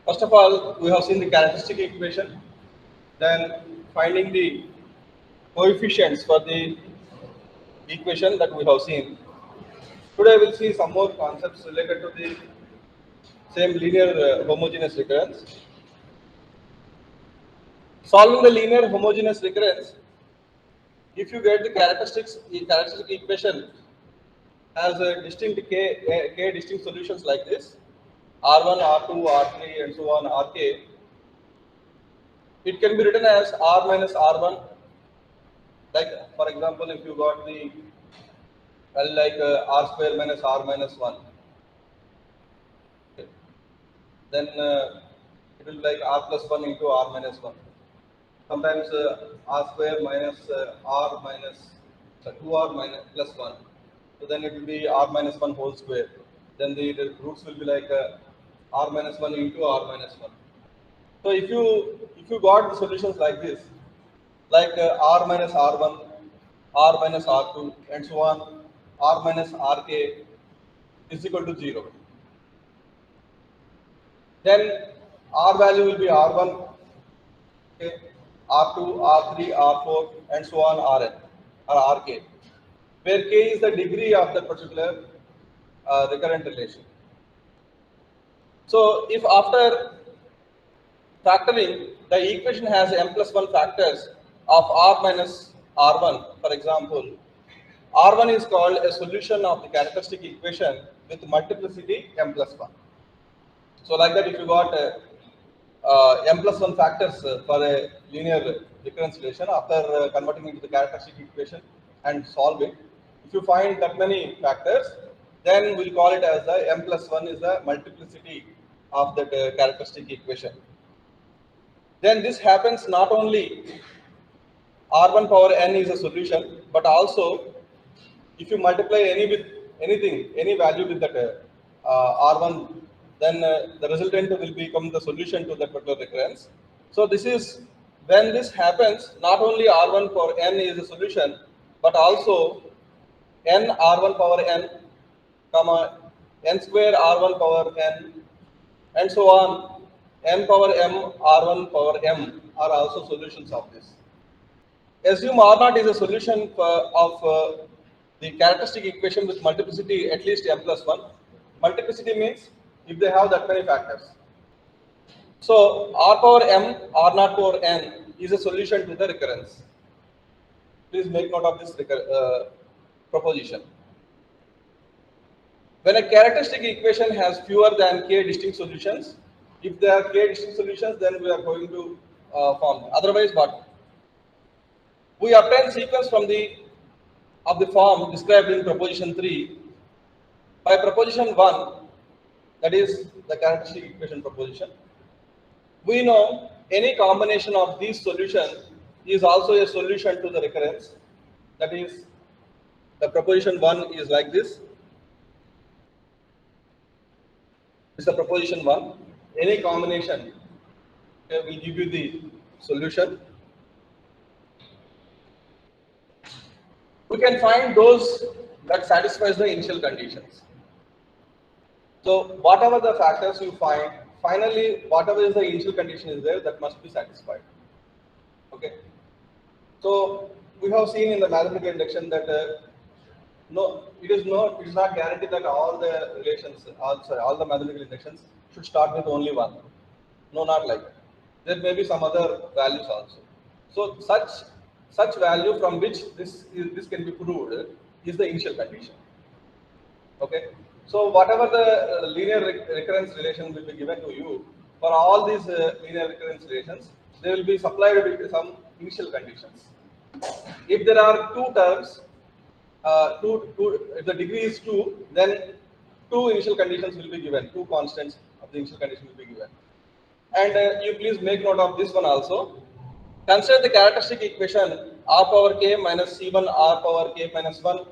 First of all, we have seen the characteristic equation, then finding the coefficients for the equation that we have seen. Today we'll see some more concepts related to the same linear homogeneous recurrence. Solving the linear homogeneous recurrence, if you get the characteristic equation has a distinct k distinct solutions like this, R1, R2, R3, and so on, Rk, it can be written as R minus R1. Like for example, if you got the R square minus R minus 1, okay, then it will be like R plus 1 into R minus 1. Sometimes R square minus R minus 2R minus plus 1. So then it will be R minus 1 whole square. Then the roots will be like R minus 1 into R minus 1. So if you got the solutions like this, like R minus R1, R minus R2, and so on, R minus Rk is equal to 0. Then R value will be R1, okay, R2, R3, R4, and so on, Rn or Rk, where k is the degree of that particular recurrent relation. So if after factoring, the equation has m plus 1 factors of r minus r1, for example, r1 is called a solution of the characteristic equation with multiplicity m plus 1. So like that, if you got m plus 1 factors for a linear recurrence relation, after converting into the characteristic equation and solve it, if you find that many factors, then we'll call it as the m plus 1 is the multiplicity of that characteristic equation. Then this happens not only r1 power n is a solution, but also if you multiply any value with that r1, then the resultant will become the solution to that particular recurrence. So this is when this happens, not only r1 power n is a solution, but also n r1 power n, comma n square r1 power n, and so on, n power m r1 power m are also solutions of this. Assume R naught is a solution of the characteristic equation with multiplicity at least m plus 1. Multiplicity means if they have that many factors. So R power m, R naught power n is a solution to the recurrence. Please make note of this proposition. When a characteristic equation has fewer than k distinct solutions, if there are k distinct solutions, then we are going to form. Otherwise, what? We obtain sequence from the form described in proposition 3 by proposition 1, that is the characteristic equation proposition. We know any combination of these solutions is also a solution to the recurrence. That is, the proposition 1 is like this. This is the proposition 1. Any combination will give you the solution. We can find those that satisfies the initial conditions. So whatever the factors you find, finally whatever is the initial condition is there, that must be satisfied. Okay. So we have seen in the mathematical induction that it is not guaranteed that all the relations, all the mathematical inductions should start with only one. No, not like that. There may be some other values also. So such value from which this can be proved is the initial condition. Okay. So whatever the linear recurrence relation will be given to you, for all these linear recurrence relations, they will be supplied with some initial conditions. If there are two terms, if the degree is 2, then two initial conditions will be given, two constants of the initial condition will be given. And you please make note of this one also. Consider the characteristic equation r power k minus c1 r power k minus 1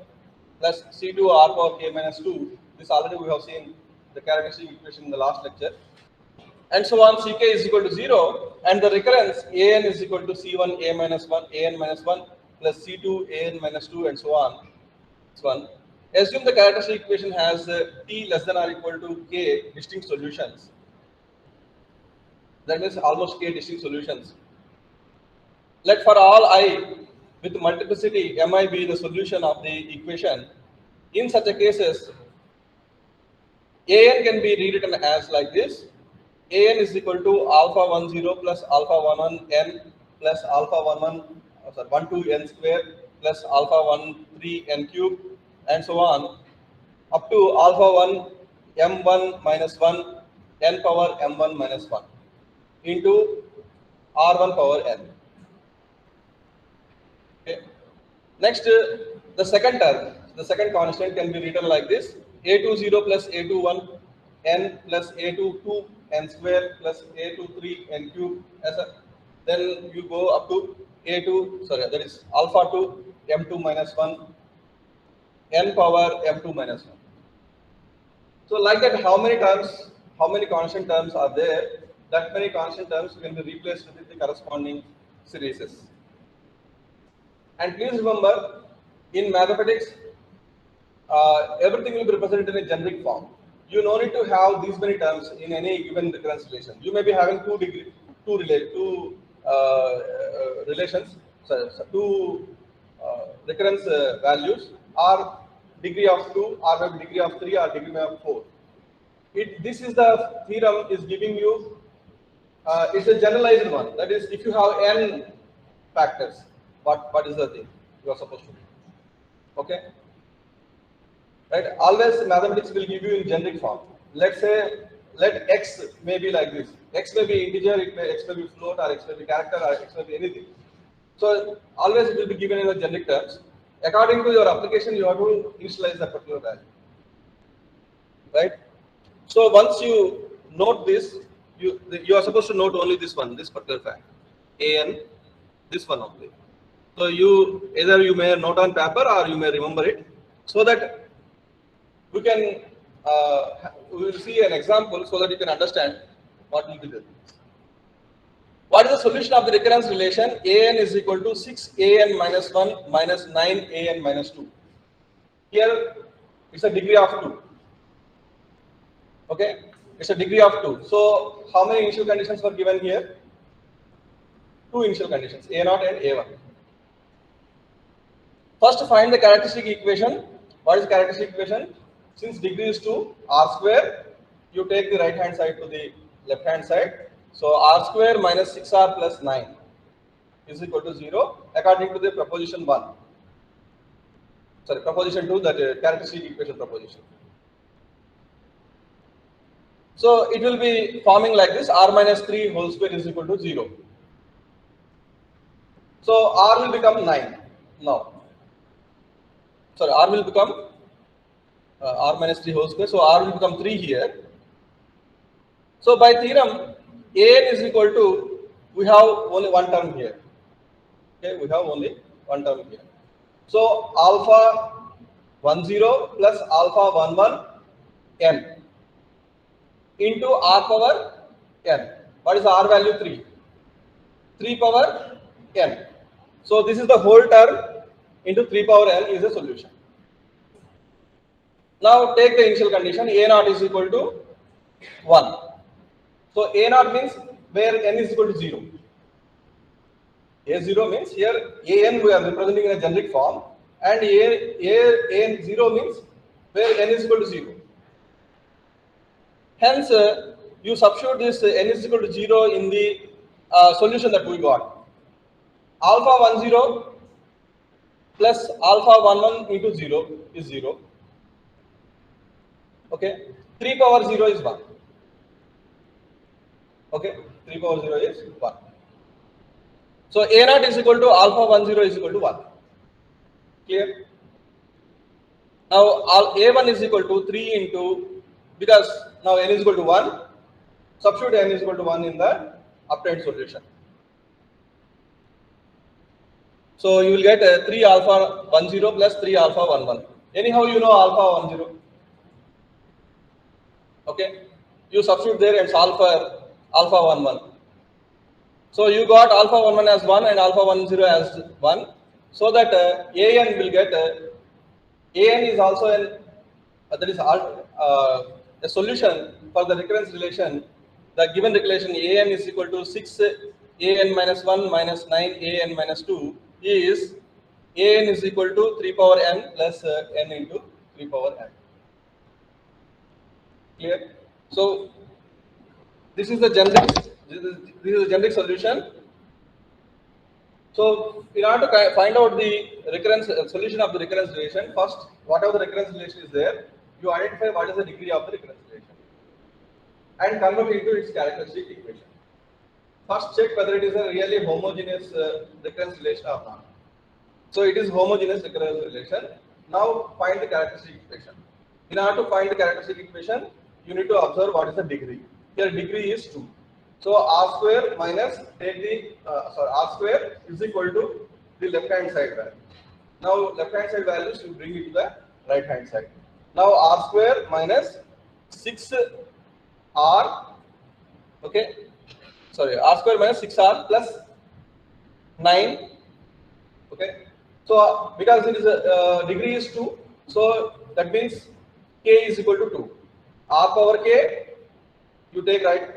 plus c2 r power k minus 2. This already we have seen the characteristic equation in the last lecture. And so on, ck is equal to 0, and the recurrence an is equal to c1 a minus 1 an minus 1 plus c2 an minus 2, and so on. This one. Assume the characteristic equation has t less than or equal to k distinct solutions. That means almost k distinct solutions. Let for all I with multiplicity mi be the solution of the equation. In such a cases, an can be rewritten as like this. An is equal to alpha 1 0 plus alpha 1 1 n plus alpha 1 1 sorry 1 2 n square plus alpha 1 3 n cube and so on up to alpha 1 m1 minus 1 n power m1 minus 1 into r1 power n. Okay. Next, the second term, the second constant can be written like this: a20 plus a21 n plus a22 n square plus a23 n cube. Then you go up to a2, sorry, that is alpha 2 m2 minus 1 n power m2 minus 1. So like that, how many terms, how many constant terms are there? That many constant terms can be replaced with the corresponding series. And please remember, in mathematics, everything will be represented in a generic form. You no need to have these many terms in any given recurrence relation. You may be having two relations, two recurrence values, or degree of 2, or maybe degree of 3, or degree of 4. This is the theorem is giving you. It's a generalized one. That is, if you have n factors, what is the thing you are supposed to do? Okay. Right? Always mathematics will give you in generic form. Let's say, let x may be like this. X may be integer, x may be float, or x may be character, or x may be anything. So always it will be given in the generic terms. According to your application, you have to initialize that particular value. Right? So once you note this, you are supposed to note only this one, this particular fact, an, this one only. So you either you may note on paper or you may remember it, so that we can we will see an example so that you can understand what will be the. What is the solution of the recurrence relation? An is equal to 6an minus 1 minus 9an minus 2. Here it's a degree of 2. Okay, it's a degree of 2. So how many initial conditions were given here? Two initial conditions, a0 and a1. First, find the characteristic equation. What is the characteristic equation? Since degree is 2, r square, you take the right hand side to the left hand side. So r square minus 6r plus 9 is equal to 0 according to the proposition 1. Sorry, proposition 2, that characteristic equation proposition. So it will be forming like this: r minus 3 whole square is equal to 0. So r will become 9 now. Sorry, r will become r minus 3 whole square. So r will become 3 here. So by theorem, an is equal to, we have only one term here. Okay, we have only one term here. So alpha 10 plus alpha 11 n into r power n. What is the r value? 3. 3 power n. So this is the whole term into 3 power n is a solution. Now take the initial condition, a0 is equal to 1. So a0 means where n is equal to 0. a0 means here an we are representing in a generic form, and a0 means where n is equal to 0. Hence, you substitute this n is equal to 0 in the solution that we got. Alpha 10 plus alpha 11 into 0 is 0. Okay, 3 power 0 is 1. Okay, 3 power 0 is 1. So a0 is equal to alpha 10 is equal to 1. Clear? Now a1 is equal to 3 into, because now n is equal to 1, substitute n is equal to 1 in the obtained solution. So you will get 3 alpha 10 plus 3 alpha 11. Anyhow, you know alpha 10. Okay, you substitute there and solve for alpha 11. So you got alpha 11 as 1 and alpha 10 as 1. So that an will get an is also an that is a solution for the recurrence relation the given relation an is equal to 6 an minus 1 minus 9 an minus 2 is an is equal to 3 power n plus n into 3 power n. Clear? So this is the generic, this is the generic solution. So in order to find out the recurrence solution of the recurrence relation, first whatever the recurrence relation is there, you identify what is the degree of the recurrence relation and convert it into its characteristic equation. First check whether it is a really homogeneous recurrence relation or not. So it is homogeneous recurrence relation. Now find the characteristic equation. In order to find the characteristic equation, you need to observe what is the degree. Here degree is 2. So r square minus take the r square is equal to the left hand side value. Now left hand side values you bring it to the right hand side. Now r square minus 6r, okay, sorry, r square minus 6r plus 9, okay. So because it is a degree is 2, so that means k is equal to 2. R power k, you take right,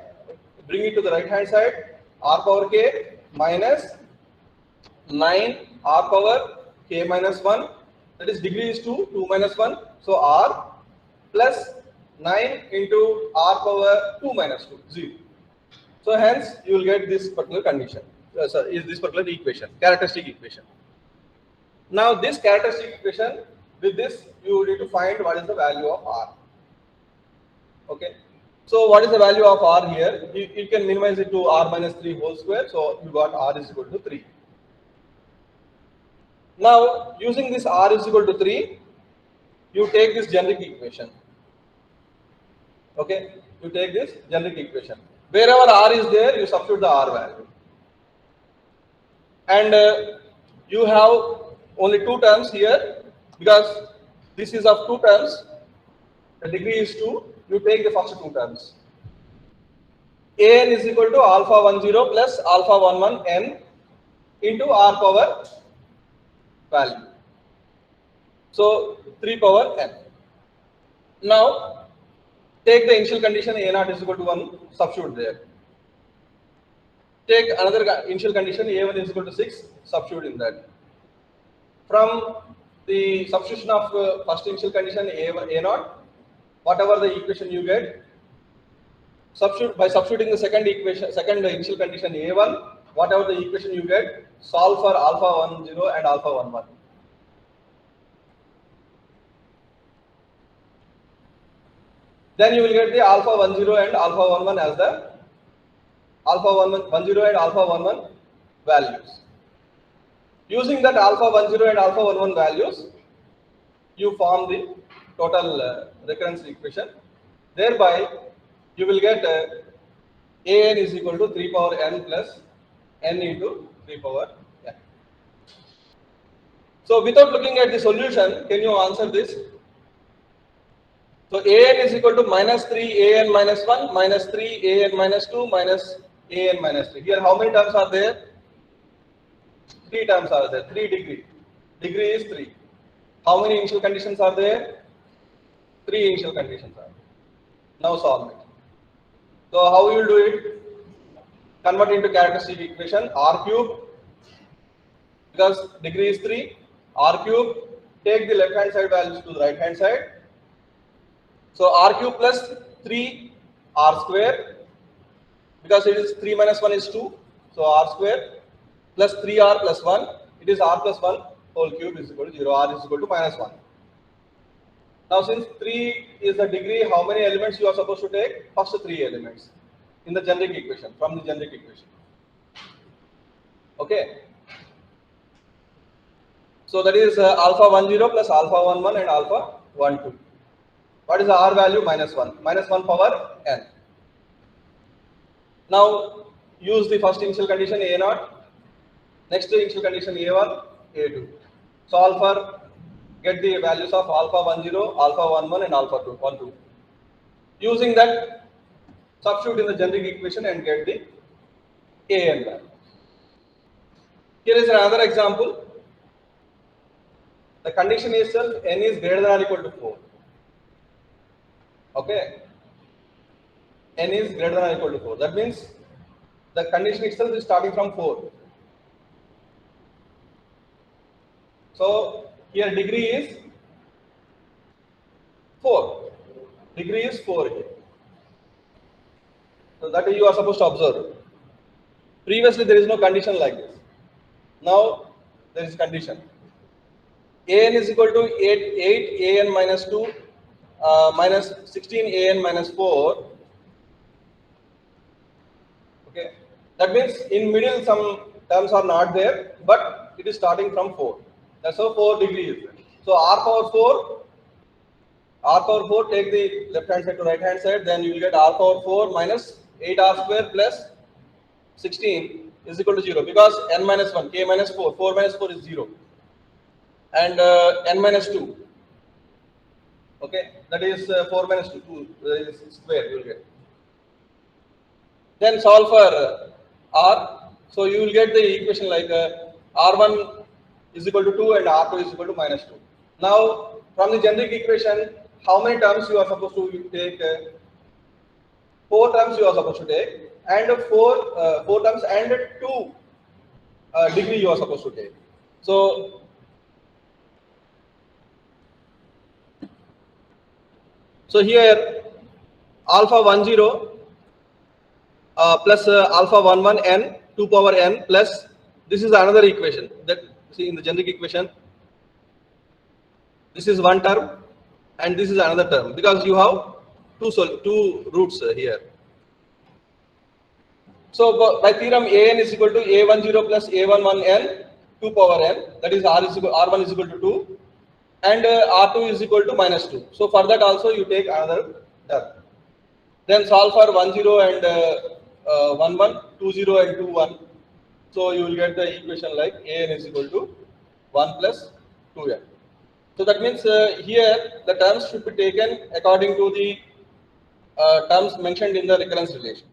bring it to the right hand side, r power k minus 9 r power k minus 1, that is degree is 2, 2 minus 1, so r plus 9 into r power 2 minus 2, 0. So hence you will get this particular condition, is this particular equation, characteristic equation. Now this characteristic equation, with this you need to find what is the value of r. Okay. So what is the value of r here? You can minimize it to r minus 3 whole square. So you got r is equal to 3. Now using this r is equal to 3, you take this generic equation. Okay. You take this generic equation. Wherever r is there, you substitute the r value. And you have only 2 terms here because this is of 2 terms. The degree is 2. You take the first 2 terms. An is equal to alpha 10 plus alpha 11 n into r power value. So 3 power n. Now take the initial condition a0 is equal to 1, substitute there. Take another initial condition a1 is equal to 6, substitute in that. From the substitution of first initial condition a0, whatever the equation you get, substitute by substituting the second initial condition a1, whatever the equation you get, solve for alpha 10 and alpha 11. Then you will get the alpha 10 and alpha 11 as the alpha 10 and alpha 11 values. Using that alpha 10 and alpha 11 values, you form the total recurrence equation. Thereby, you will get an is equal to 3 power n plus n into 3 power n. So, without looking at the solution, can you answer this? So, an is equal to minus 3 an minus 1 minus 3 an minus 2 minus an minus 3. Here, how many terms are there? 3 terms are there. 3 degree. Degree is 3. How many initial conditions are there? 3 initial conditions are there. Now solve it. So how you will do it? Convert into characteristic equation r cube, because degree is 3, r cube, take the left hand side values to the right hand side. So r cube plus 3 r square, because it is 3 minus 1 is 2, so r square plus 3r plus 1, it is r plus 1 whole cube is equal to 0, r is equal to minus 1. Now since 3 is the degree, how many elements you are supposed to take? First 3 elements in the generic equation, from the generic equation. Okay. So that is alpha 10 plus alpha 11 and alpha 12. What is the r value? Minus 1. Minus 1 power n. Now use the first initial condition a0. Next initial condition a1, a2. Solve for, get the values of alpha 10, alpha 11 and alpha 12. Using that, substitute in the generic equation and get the an value. Here is another example. The condition itself n is greater than or equal to 4. Okay. n is greater than or equal to 4. That means the condition itself is starting from 4. So here degree is 4. Degree is 4 here. So that you are supposed to observe. Previously there is no condition like this. Now there is condition. An is equal to 8 an minus 2 minus 16 an minus 4. Okay, that means in middle some terms are not there, but it is starting from 4. That's how 4 degree is there. So r power 4, take the left hand side to right hand side, then you will get r power 4 minus 8r square plus 16 is equal to 0, because n minus 1, k minus 4, 4 minus 4 is 0, and n minus 2. Okay, that is 4 minus 2 is square you will get. Then solve for r. So you will get the equation like r1 is equal to 2 and r2 is equal to minus 2. Now from the generic equation, how many terms you are supposed to take? 4 terms you are supposed to take, and 4 terms and 2 degree you are supposed to take. So here alpha 10 plus alpha 11 n 2 power n plus this is another equation that see in the generic equation. This is one term and this is another term, because you have two roots here. So by theorem, an is equal to a10 plus a11 n 2 power n, that is r1 is equal to 2 and r2 is equal to minus 2. So for that also you take another term. Then solve for 10 and 11, 20 and 21. So you will get the equation like an is equal to 1 plus 2n. So that means here the terms should be taken according to the terms mentioned in the recurrence relation.